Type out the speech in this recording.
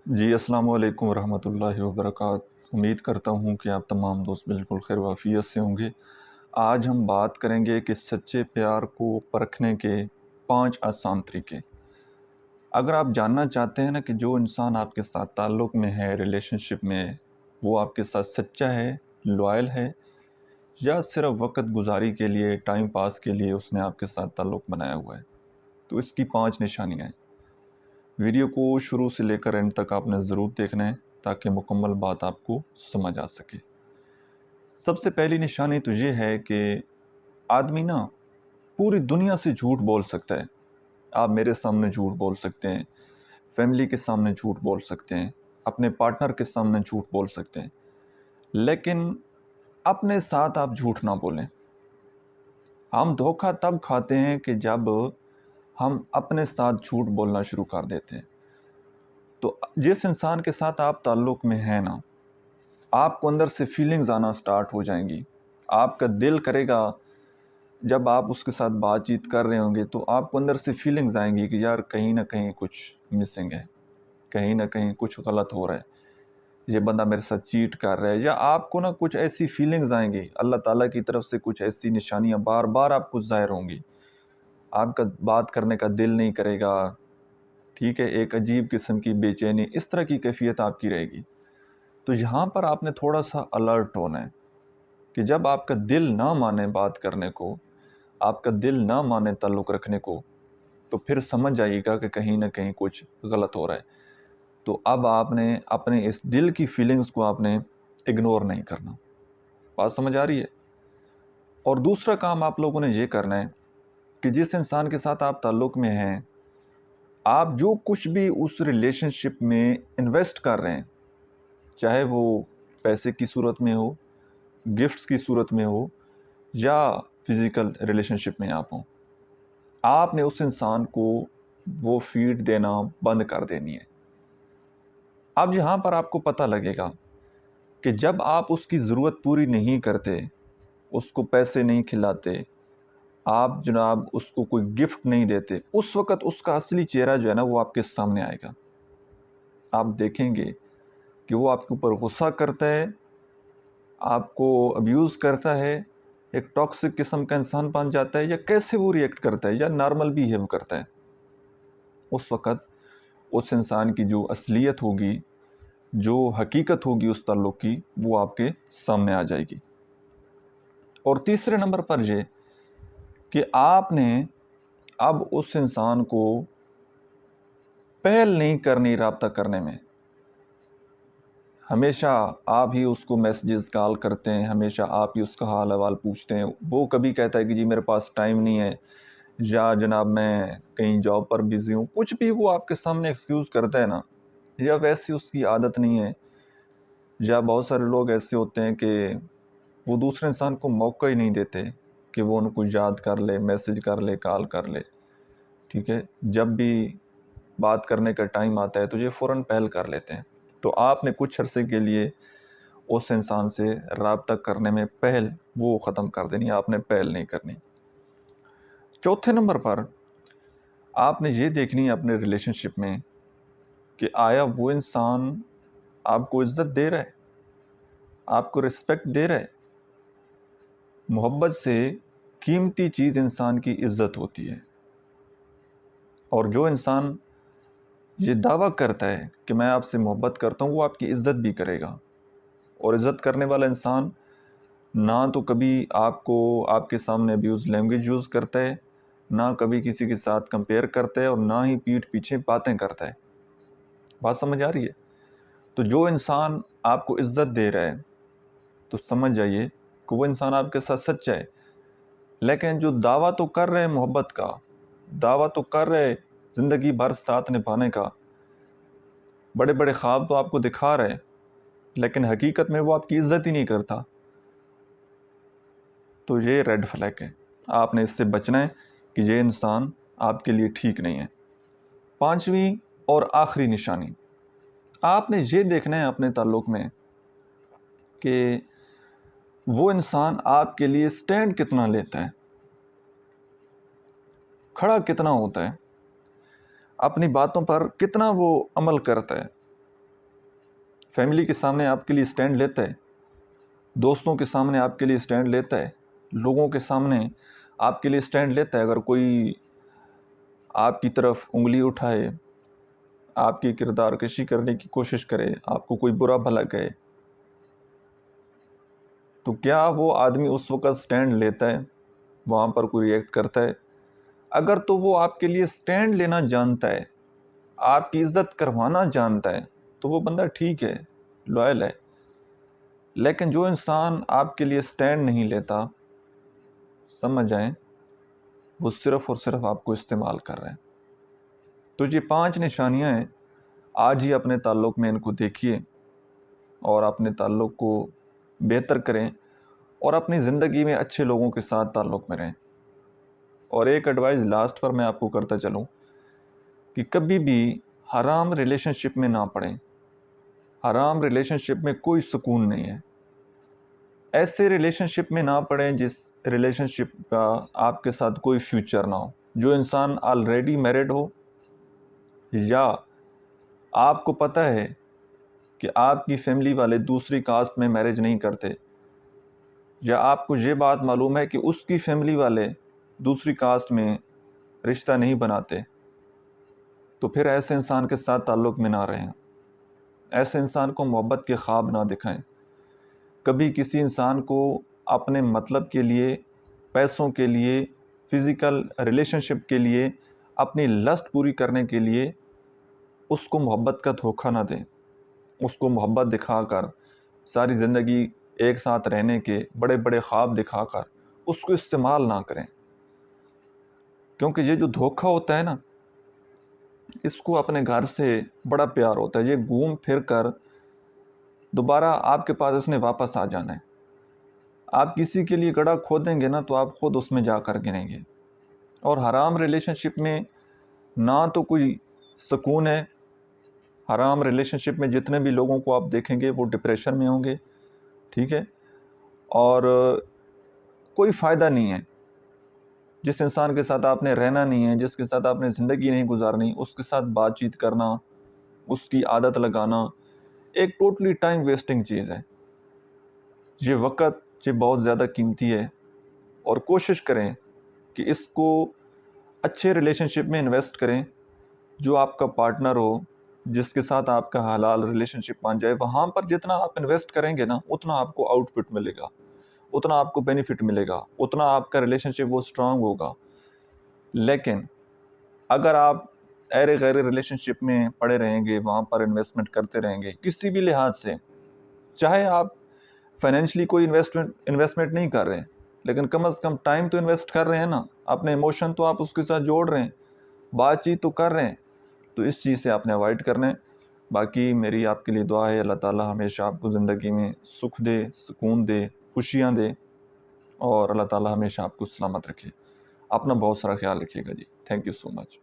جی السلام علیکم ورحمۃ اللہ وبرکاتہ۔ امید کرتا ہوں کہ آپ تمام دوست بالکل خیر و عافیت سے ہوں گے۔ آج ہم بات کریں گے کہ سچے پیار کو پرکھنے کے 5 آسان طریقے۔ اگر آپ جاننا چاہتے ہیں نا کہ جو انسان آپ کے ساتھ تعلق میں ہے، ریلیشن شپ میں، وہ آپ کے ساتھ سچا ہے، لوائل ہے، یا صرف وقت گزاری کے لیے، ٹائم پاس کے لیے اس نے آپ کے ساتھ تعلق بنایا ہوا ہے، تو اس کی 5 نشانیاں ہیں۔ ویڈیو کو شروع سے لے کر اینڈ تک آپ نے ضرور دیکھنا ہے تاکہ مکمل بات آپ کو سمجھ آ سکے۔ سب سے پہلی نشانی تو یہ ہے کہ آدمی نا پوری دنیا سے جھوٹ بول سکتا ہے۔ آپ میرے سامنے جھوٹ بول سکتے ہیں، فیملی کے سامنے جھوٹ بول سکتے ہیں، اپنے پارٹنر کے سامنے جھوٹ بول سکتے ہیں، لیکن اپنے ساتھ آپ جھوٹ نہ بولیں۔ ہم دھوکہ تب کھاتے ہیں کہ جب ہم اپنے ساتھ جھوٹ بولنا شروع کر دیتے ہیں۔ تو جس انسان کے ساتھ آپ تعلق میں ہیں نا، آپ کو اندر سے فیلنگز آنا سٹارٹ ہو جائیں گی۔ آپ کا دل کرے گا، جب آپ اس کے ساتھ بات چیت کر رہے ہوں گے تو آپ کو اندر سے فیلنگز آئیں گی کہ یار کہیں نہ کہیں کچھ مسنگ ہے، کہیں نہ کہیں کچھ غلط ہو رہا ہے، یہ بندہ میرے ساتھ چیٹ کر رہا ہے، یا آپ کو نا کچھ ایسی فیلنگز آئیں گی، اللہ تعالیٰ کی طرف سے کچھ ایسی نشانیاں بار بار آپ کو ظاہر ہوں گی۔ آپ کا بات کرنے کا دل نہیں کرے گا، ٹھیک ہے، ایک عجیب قسم کی بے چینی، اس طرح کی کیفیت آپ کی رہے گی۔ تو یہاں پر آپ نے تھوڑا سا الرٹ ہونا ہے کہ جب آپ کا دل نہ مانے بات کرنے کو، آپ کا دل نہ مانے تعلق رکھنے کو، تو پھر سمجھ جائیے گا کہ کہیں نہ کہیں کچھ غلط ہو رہا ہے۔ تو اب آپ نے اپنے اس دل کی فیلنگز کو آپ نے اگنور نہیں کرنا۔ بات سمجھ آ رہی ہے؟ اور دوسرا کام آپ لوگوں نے یہ کرنا ہے کہ جس انسان کے ساتھ آپ تعلق میں ہیں، آپ جو کچھ بھی اس ریلیشن شپ میں انویسٹ کر رہے ہیں، چاہے وہ پیسے کی صورت میں ہو، گفٹس کی صورت میں ہو، یا فزیکل ریلیشن شپ میں آپ نے اس انسان کو وہ فیڈ دینا بند کر دینی ہے۔ اب یہاں پر آپ کو پتہ لگے گا کہ جب آپ اس کی ضرورت پوری نہیں کرتے، اس کو پیسے نہیں کھلاتے، آپ جناب اس کو کوئی گفٹ نہیں دیتے، اس وقت اس کا اصلی چہرہ جو ہے نا وہ آپ کے سامنے آئے گا۔ آپ دیکھیں گے کہ وہ آپ کے اوپر غصہ کرتا ہے، آپ کو ابیوز کرتا ہے، ایک ٹاکسک قسم کا انسان بن جاتا ہے، یا کیسے وہ ریئیکٹ کرتا ہے، یا نارمل بیہیو کرتا ہے۔ اس وقت اس انسان کی جو اصلیت ہوگی، جو حقیقت ہوگی اس تعلق کی، وہ آپ کے سامنے آ جائے گی۔ اور تیسرے نمبر پر یہ کہ آپ نے اب اس انسان کو پہل نہیں کرنی رابطہ کرنے میں۔ ہمیشہ آپ ہی اس کو میسیجز کال کرتے ہیں، ہمیشہ آپ ہی اس کا حال احوال پوچھتے ہیں۔ وہ کبھی کہتا ہے کہ جی میرے پاس ٹائم نہیں ہے، یا جناب میں کہیں جاب پر بزی ہوں، کچھ بھی وہ آپ کے سامنے ایکسکیوز کرتا ہے نا، یا ویسی اس کی عادت نہیں ہے۔ یا بہت سارے لوگ ایسے ہوتے ہیں کہ وہ دوسرے انسان کو موقع ہی نہیں دیتے کہ وہ ان کو یاد کر لے، میسیج کر لے، کال کر لے، ٹھیک ہے، جب بھی بات کرنے کا ٹائم آتا ہے تو یہ فوراً پہل کر لیتے ہیں۔ تو آپ نے کچھ عرصے کے لیے اس انسان سے رابطہ کرنے میں پہل وہ ختم کر دینی، آپ نے پہل نہیں کرنی۔ چوتھے نمبر پر آپ نے یہ دیکھنی ہے اپنے ریلیشن شپ میں کہ آیا وہ انسان آپ کو عزت دے رہا ہے، آپ کو رسپیکٹ دے رہا ہے۔ محبت سے قیمتی چیز انسان کی عزت ہوتی ہے، اور جو انسان یہ دعویٰ کرتا ہے کہ میں آپ سے محبت کرتا ہوں، وہ آپ کی عزت بھی کرے گا۔ اور عزت کرنے والا انسان نہ تو کبھی آپ کو آپ کے سامنے ابیوز لینگویج یوز کرتا ہے، نہ کبھی کسی کے ساتھ کمپیئر کرتا ہے، اور نہ ہی پیٹھ پیچھے باتیں کرتا ہے۔ بات سمجھ آ رہی ہے؟ تو جو انسان آپ کو عزت دے رہا ہے تو سمجھ جائیے کہ وہ انسان آپ کے ساتھ سچا ہے۔ لیکن جو دعویٰ تو کر رہے محبت کا، دعویٰ تو کر رہے زندگی بھر ساتھ نبھانے کا، بڑے بڑے خواب تو آپ کو دکھا رہے، لیکن حقیقت میں وہ آپ کی عزت ہی نہیں کرتا، تو یہ ریڈ فلیگ ہے۔ آپ نے اس سے بچنا ہے کہ یہ انسان آپ کے لیے ٹھیک نہیں ہے۔ پانچویں اور آخری نشانی، آپ نے یہ دیکھنا ہے اپنے تعلق میں کہ وہ انسان آپ کے لیے سٹینڈ کتنا لیتا ہے، کھڑا کتنا ہوتا ہے، اپنی باتوں پر کتنا وہ عمل کرتا ہے۔ فیملی کے سامنے آپ کے لیے سٹینڈ لیتا ہے، دوستوں کے سامنے آپ کے لیے سٹینڈ لیتا ہے، لوگوں کے سامنے آپ کے لیے سٹینڈ لیتا ہے۔ اگر کوئی آپ کی طرف انگلی اٹھائے، آپ کی کردار کشی کرنے کی کوشش کرے، آپ کو کوئی برا بھلا کہے، تو کیا وہ آدمی اس وقت سٹینڈ لیتا ہے، وہاں پر کوئی ریئیکٹ کرتا ہے؟ اگر تو وہ آپ کے لیے سٹینڈ لینا جانتا ہے، آپ کی عزت کروانا جانتا ہے، تو وہ بندہ ٹھیک ہے، لوئل ہے۔ لیکن جو انسان آپ کے لیے سٹینڈ نہیں لیتا، سمجھ جائیں وہ صرف اور صرف آپ کو استعمال کر رہے ہیں۔ تو یہ 5 نشانیاں ہیں، آج ہی اپنے تعلق میں ان کو دیکھیے اور اپنے تعلق کو بہتر کریں اور اپنی زندگی میں اچھے لوگوں کے ساتھ تعلق میں رہیں۔ اور ایک ایڈوائز لاسٹ پر میں آپ کو کرتا چلوں کہ کبھی بھی حرام ریلیشن شپ میں نہ پڑیں۔ حرام ریلیشن شپ میں کوئی سکون نہیں ہے۔ ایسے ریلیشن شپ میں نہ پڑیں جس ریلیشن شپ کا آپ کے ساتھ کوئی فیوچر نہ ہو۔ جو انسان آلریڈی میرڈ ہو، یا آپ کو پتہ ہے کہ آپ کی فیملی والے دوسری کاسٹ میں میرج نہیں کرتے، یا آپ کو یہ بات معلوم ہے کہ اس کی فیملی والے دوسری کاسٹ میں رشتہ نہیں بناتے، تو پھر ایسے انسان کے ساتھ تعلق میں نہ رہیں۔ ایسے انسان کو محبت کے خواب نہ دکھائیں۔ کبھی کسی انسان کو اپنے مطلب کے لیے، پیسوں کے لیے، فزیکل ریلیشن شپ کے لیے، اپنی لسٹ پوری کرنے کے لیے اس کو محبت کا دھوکہ نہ دیں۔ اس کو محبت دکھا کر، ساری زندگی ایک ساتھ رہنے کے بڑے بڑے خواب دکھا کر اس کو استعمال نہ کریں، کیونکہ یہ جو دھوکہ ہوتا ہے نا، اس کو اپنے گھر سے بڑا پیار ہوتا ہے۔ یہ گھوم پھر کر دوبارہ آپ کے پاس اس نے واپس آ جانا ہے۔ آپ کسی کے لیے گڑھا کھودیں گے نا، تو آپ خود اس میں جا کر گریں گے۔ اور حرام ریلیشن شپ میں نہ تو کوئی سکون ہے۔ حرام ریلیشن شپ میں جتنے بھی لوگوں کو آپ دیکھیں گے وہ ڈپریشن میں ہوں گے، ٹھیک ہے، اور کوئی فائدہ نہیں ہے۔ جس انسان کے ساتھ آپ نے رہنا نہیں ہے، جس کے ساتھ آپ نے زندگی نہیں گزارنی، اس کے ساتھ بات چیت کرنا، اس کی عادت لگانا ایک ٹوٹلی ٹائم ویسٹنگ چیز ہے۔ یہ وقت یہ بہت زیادہ قیمتی ہے، اور کوشش کریں کہ اس کو اچھے ریلیشن شپ میں انویسٹ کریں، جو آپ کا پارٹنر ہو، جس کے ساتھ آپ کا حلال ریلیشن شپ بن جائے۔ وہاں پر جتنا آپ انویسٹ کریں گے نا، اتنا آپ کو آؤٹ پٹ ملے گا، اتنا آپ کو بینیفٹ ملے گا، اتنا آپ کا ریلیشن شپ وہ اسٹرانگ ہوگا۔ لیکن اگر آپ ایرے غیر ریلیشن شپ میں پڑے رہیں گے، وہاں پر انویسٹمنٹ کرتے رہیں گے کسی بھی لحاظ سے، چاہے آپ فائنینشلی کوئی انویسٹمنٹ نہیں کر رہے ہیں، لیکن کم از کم ٹائم تو انویسٹ کر رہے ہیں نا، اپنے ایموشن تو آپ اس کے ساتھ جوڑ رہے ہیں، بات چیت تو کر رہے ہیں، تو اس چیز سے آپ نے اوائڈ کرنا ہے۔ باقی میری آپ کے لیے دعا ہے، اللہ تعالیٰ ہمیشہ آپ کو زندگی میں سکھ دے، سکون دے، خوشیاں دے، اور اللہ تعالیٰ ہمیشہ آپ کو سلامت رکھے۔ اپنا بہت سارا خیال رکھیے گا جی۔ Thank you so much.